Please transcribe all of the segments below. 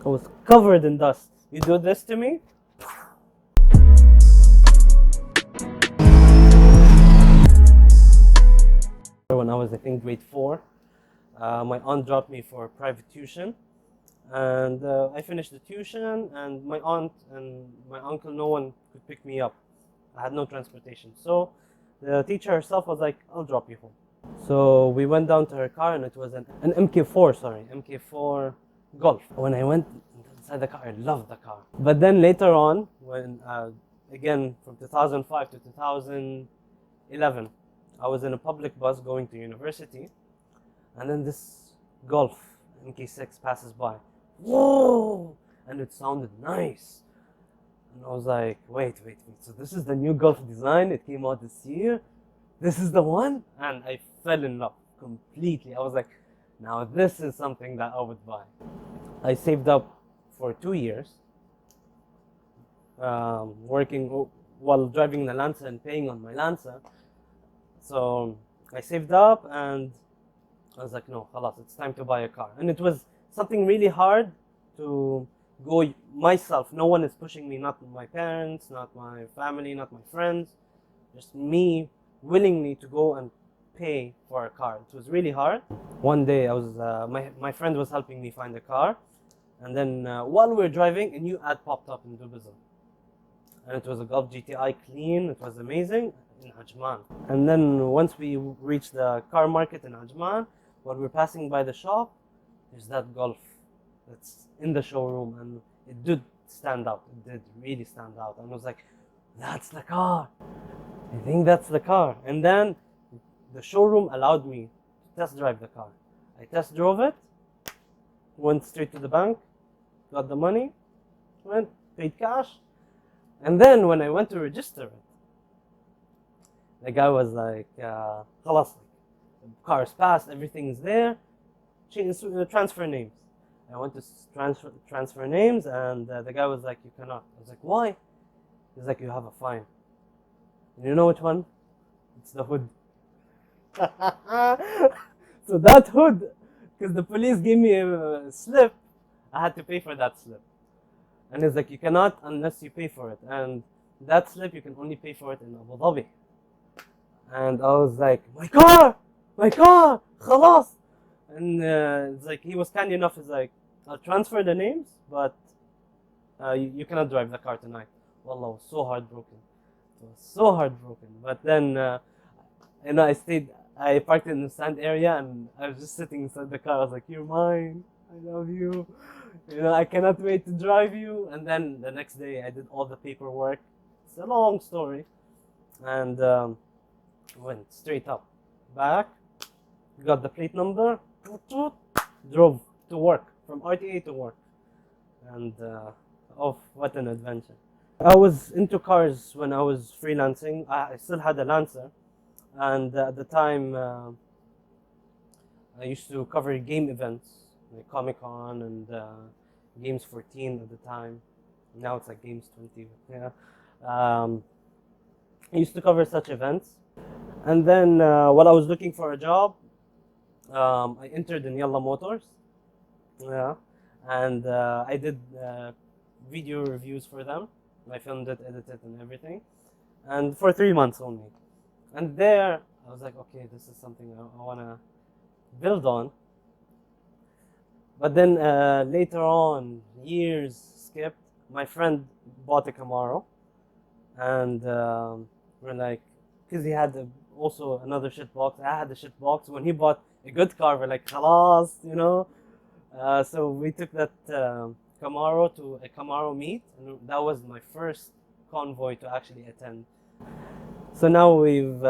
I was covered in dust. You do this to me? When I was, I think, grade 4, my aunt dropped me for private tuition. And I finished the tuition, and my aunt and my uncle, no one could pick me up. I had no transportation. So the teacher herself was like, I'll drop you home. So we went down to her car, and it was an MK4 Golf. When I went inside the car, I loved the car. But then later on, when again from 2005 to 2011, I was in a public bus going to university, and then this Golf MK6 passes by. Whoa! And it sounded nice. And I was like, wait. So this is the new Golf design. It came out this year. This is the one? And I fell in love completely. I was like, now this is something that I would buy. I saved up for 2 years, working while driving the Lancer and paying on my Lancer. So I saved up, and I was like, no, khalas, it's time to buy a car. And it was something really hard to go myself. No one is pushing me, not my parents, not my family, not my friends, just me willingly to go and pay for a car. It was really hard. One day I was my friend was helping me find a car, and then while we were driving, a new ad popped up in Dubai, and it was a Golf GTI clean. It was amazing in Ajman. And then once we reached the car market in Ajman, while we were passing by the shop, there's that Golf that's in the showroom, and it did stand out. It did really stand out. And I was like, that's the car. I think that's the car. And then the showroom allowed me to test drive the car. I test drove it, went straight to the bank, got the money, went, paid cash. And then when I went to register it, the guy was like, khalas, the car's passed, everything's there, transfer names. I went to transfer names, and the guy was like, you cannot. I was like, why? He's like, you have a fine. And you know which one? It's the hood. So that hood, because the police gave me a slip, I had to pay for that slip. And he's like, you cannot unless you pay for it. And that slip, you can only pay for it in Abu Dhabi. And I was like, my car, khalas. And it's like, he was kind enough, he's like, I'll transfer the names, but you cannot drive the car tonight. Wallah, I was so heartbroken. It was so heartbroken. But then, I parked in the sand area, and I was just sitting inside the car. I was like, you're mine. I love you. I cannot wait to drive you. And then the next day, I did all the paperwork. It's a long story. And went straight up, back, got the plate number, drove to work, from RTA to work. And what an adventure. I was into cars when I was freelancing. I still had a Lancer, and at the time I used to cover game events like Comic-Con and Games 14 at the time. Now it's like Games 20. Yeah, I used to cover such events. And then while I was looking for a job, I entered in Yalla Motors. Yeah, and I did video reviews for them. I filmed it, edited, and everything, and for 3 months only. And there, I was like, okay, this is something I want to build on. But then later on, years skipped, my friend bought a Camaro, and we're like, because he had also another shit box, I had a shit box. When he bought a good car, we're like, khalas, so we took that Camaro to a Camaro meet, and that was my first convoy to actually attend. So now we've,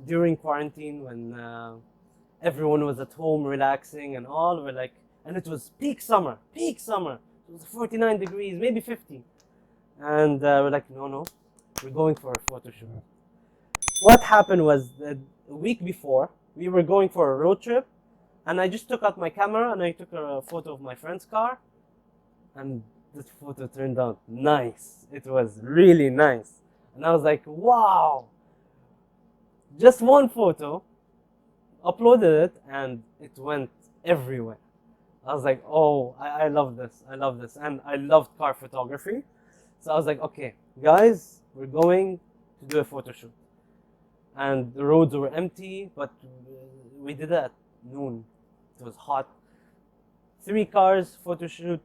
during quarantine, when everyone was at home relaxing and all, we're like, and it was peak summer. It was 49 degrees, maybe 50. And we're like, no, we're going for a photo shoot. What happened was that a week before, we were going for a road trip, and I just took out my camera and I took a photo of my friend's car, and this photo turned out nice. It was really nice. And I was like, wow! Just one photo, uploaded it, and it went everywhere. I was like, oh, I love this. I love this. And I loved car photography. So I was like, okay, guys, we're going to do a photo shoot. And the roads were empty, but we did it at noon. It was hot. 3 cars, photo shoot,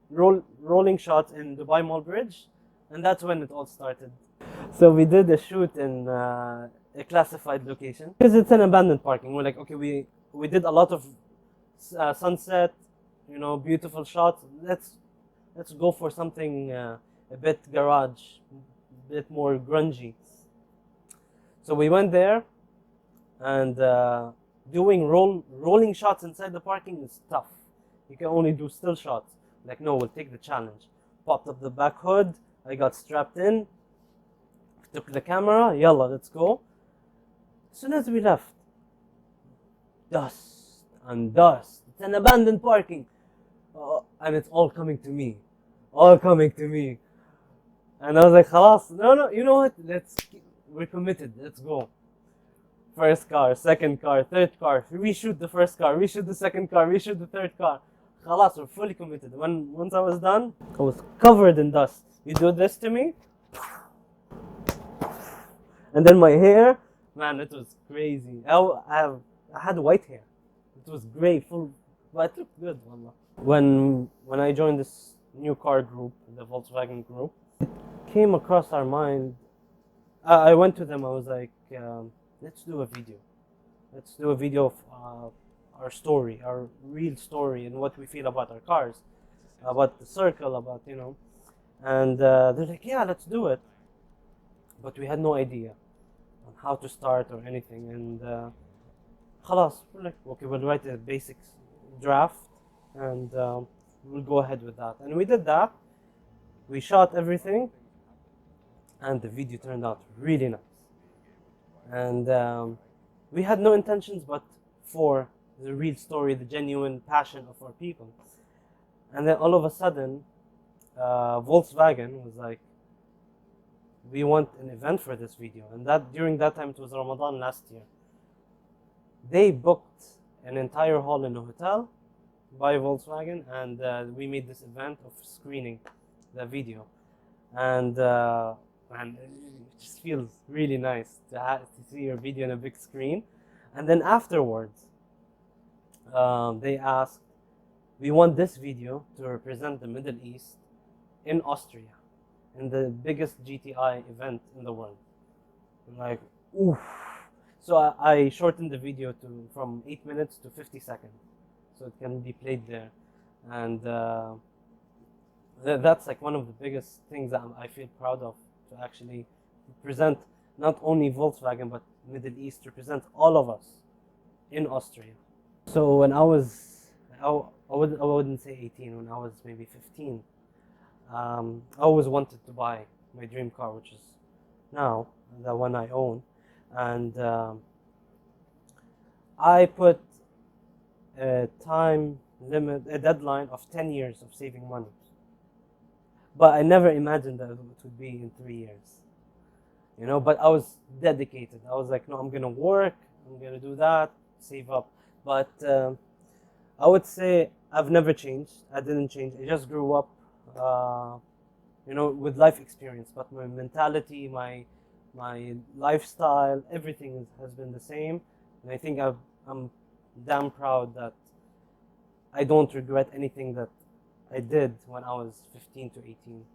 rolling shots in Dubai Mall Bridge. And that's when it all started. So we did a shoot in a classified location because it's an abandoned parking. We're like, okay, we did a lot of sunset, beautiful shots. Let's go for something a bit garage, a bit more grungy. So we went there, and doing rolling shots inside the parking is tough. You can only do still shots. Like, no, we'll take the challenge. Popped up the back hood. I got strapped in. Took the camera. Yalla, let's go. As soon as we left, dust and dust. It's an abandoned parking. And it's all coming to me. All coming to me. And I was like, khalas, no, you know what? We're committed. Let's go. First car, second car, third car. Reshoot the first car, reshoot the second car, reshoot the third car. Khalas, we're fully committed. Once I was done, I was covered in dust. You do this to me, and then my hair, man, it was crazy. I had white hair. It was gray, full, but it looked good, wallah. When I joined this new car group, the Volkswagen group, it came across our mind. I went to them. I was like, let's do a video. Let's do a video of our story, our real story, and what we feel about our cars, about the circle, about. And they're like, yeah, let's do it. But we had no idea on how to start or anything. And khalas, we're like, okay, we'll write a basic draft, and we'll go ahead with that. And we did that. We shot everything, and the video turned out really nice. And we had no intentions but for the real story, the genuine passion of our people. And then all of a sudden, Volkswagen was like, we want an event for this video. And during that time, it was Ramadan last year. They booked an entire hall in a hotel by Volkswagen, and we made this event of screening the video. And it just feels really nice to see your video on a big screen. And then afterwards, they asked, we want this video to represent the Middle East in Austria, in the biggest GTI event in the world. I'm like, oof. So I shortened the video from 8 minutes to 50 seconds, so it can be played there. And that's like one of the biggest things that I feel proud of, to actually represent not only Volkswagen but Middle East, represent all of us in Austria. So when I wouldn't say 18, when I was maybe 15, I always wanted to buy my dream car, which is now the one I own. And I put a time limit, a deadline of 10 years of saving money. But I never imagined that it would be in 3 years. But I was dedicated. I was like, no, I'm gonna work, I'm gonna do that, save up. But I would say I've never changed. I didn't change. I just grew up, with life experience. But my mentality, my lifestyle, everything has been the same. And I think I'm damn proud that I don't regret anything that I did when I was 15 to 18.